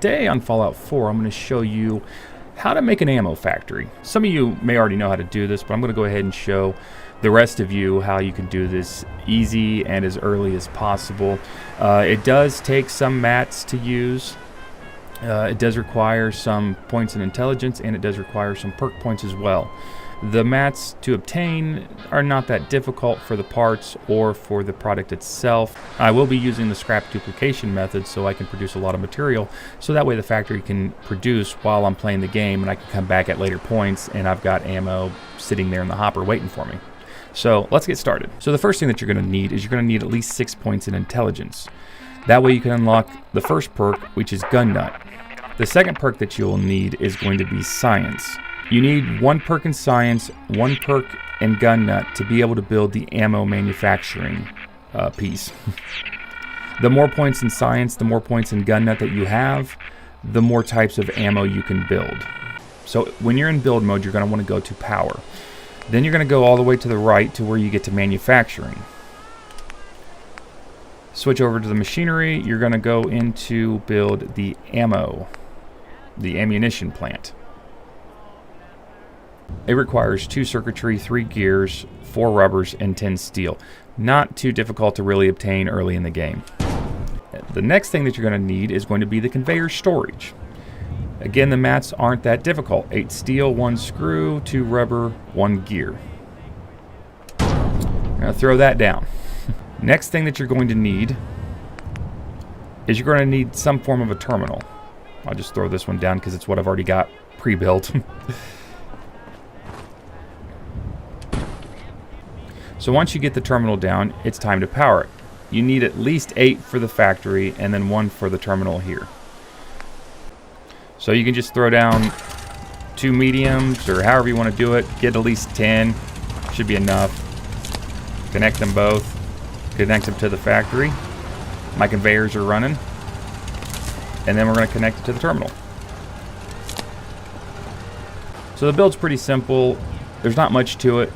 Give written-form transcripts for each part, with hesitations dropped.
Today on Fallout 4, I'm going to show you how to make an ammo factory. Some of you may already know how to do this, but I'm going to go ahead and show the rest of you how you can do this easy and as early as possible. It does take some mats to use. It does require some points in intelligence, and it does require some perk points as well. The mats to obtain are not that difficult for the parts or for the product itself. I will be using the scrap duplication method so I can produce a lot of material, so that way the factory can produce while I'm playing the game, and I can come back at later points and I've got ammo sitting there in the hopper waiting for me. So let's get started. So the first thing that you're going to need is you're going to need at least 6 points in intelligence. That way you can unlock the first perk, which is Gun Nut. The second perk that you will need is going to be Science. You need 1 perk in Science, 1 perk in Gun Nut to be able to build the ammo manufacturing piece. The more points in Science, the more points in Gun Nut that you have, the more types of ammo you can build. So when you're in build mode, you're going to want to go to Power. Then you're going to go all the way to the right to where you get to Manufacturing. Switch over to the Machinery. You're going to go into build the ammo, the ammunition plant. It requires 2 circuitry, 3 gears, 4 rubbers, and 10 steel. Not too difficult to really obtain early in the game. The next thing that you're going to need is going to be the conveyor storage. Again, the mats aren't that difficult. 8 steel, 1 screw, 2 rubber, 1 gear. Now throw that down. Next thing that you're going to need is you're going to need some form of a terminal. I'll just throw this one down because it's what I've already got pre-built. So once you get the terminal down, it's time to power it. You need at least 8 for the factory and then 1 for the terminal here. So you can just throw down 2 mediums or however you want to do it. Get at least 10. Should be enough. Connect them both. Connect them to the factory. My conveyors are running. And then we're going to connect it to the terminal. So the build's pretty simple. There's not much to it.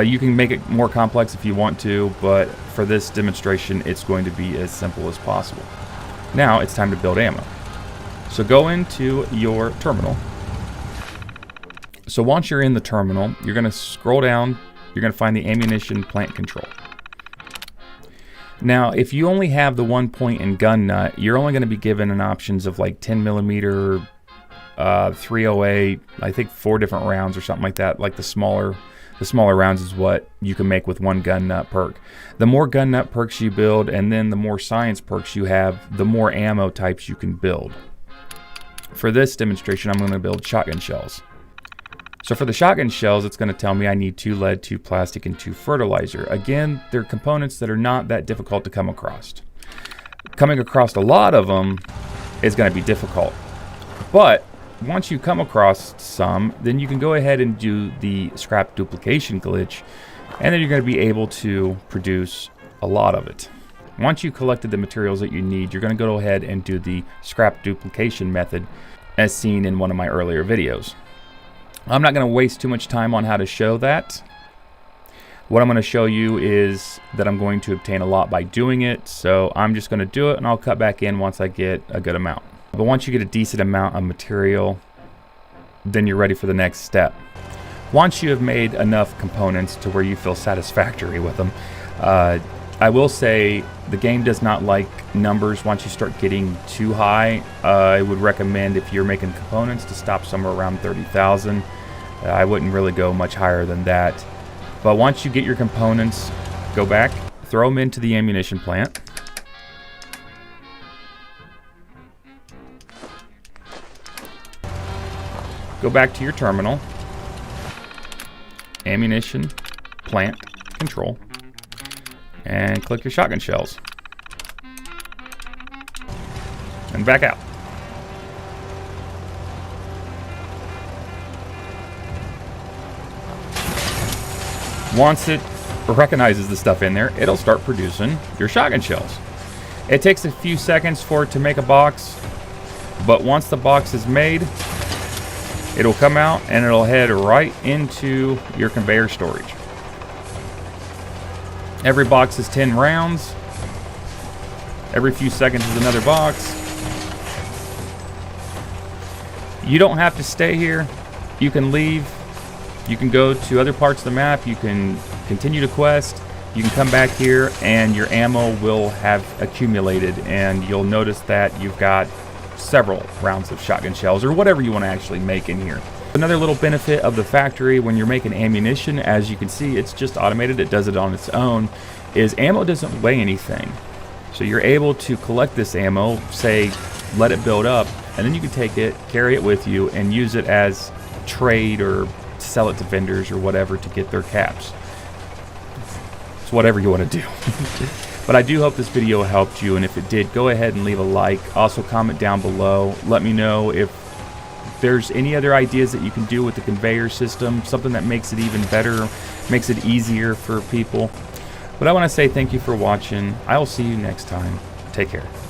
You can make it more complex if you want to, but for this demonstration, it's going to be as simple as possible. Now it's time to build ammo. So go into your terminal. So once you're in the terminal, you're going to scroll down. You're going to find the ammunition plant control. Now, if you only have the 1 point in Gun Nut, you're only going to be given an options of like 10 millimeter, 308, I think 4 different rounds or something like that, like the smaller rounds is what you can make with 1 Gun Nut perk. The more Gun Nut perks you build, and then the more Science perks you have, the more ammo types you can build. For this demonstration, I'm going to build shotgun shells. So for the shotgun shells, it's going to tell me I need 2 lead, 2 plastic, and 2 fertilizer. Again, they're components that are not that difficult to come across. Coming across a lot of them is going to be difficult. But once you come across some, then you can go ahead and do the scrap duplication glitch, and then you're going to be able to produce a lot of it. Once you collected the materials that you need, you're going to go ahead and do the scrap duplication method as seen in one of my earlier videos. I'm not going to waste too much time on how to show that. What I'm going to show you is that I'm going to obtain a lot by doing it, so I'm just going to do it and I'll cut back in once I get a good amount. But once you get a decent amount of material, then you're ready for the next step. Once you have made enough components to where you feel satisfactory with them, I will say the game does not like numbers once you start getting too high. I would recommend if you're making components to stop somewhere around 30,000. I wouldn't really go much higher than that. But once you get your components, go back, throw them into the ammunition plant. Go back to your terminal, ammunition, plant, control, and click your shotgun shells. And back out. Once it recognizes the stuff in there, it'll start producing your shotgun shells. It takes a few seconds for it to make a box, but once the box is made, it'll come out and it'll head right into your conveyor storage. Every box is 10 rounds. Every few seconds is another box. You don't have to stay here. You can leave. You can go to other parts of the map. You can continue to quest. You can come back here and your ammo will have accumulated, and you'll notice that you've got several rounds of shotgun shells or whatever you want to actually make in here. Another little benefit of the factory when you're making ammunition, as you can see, it's just automated, it does it on its own, is ammo doesn't weigh anything. So you're able to collect this ammo, say, let it build up, and then you can take it, carry it with you, and use it as trade or sell it to vendors or whatever to get their caps. It's whatever you want to do. But I do hope this video helped you, and if it did, go ahead and leave a like. Also comment down below. Let me know if there's any other ideas that you can do with the conveyor system, something that makes it even better, makes it easier for people. But I want to say thank you for watching. I will see you next time. Take care.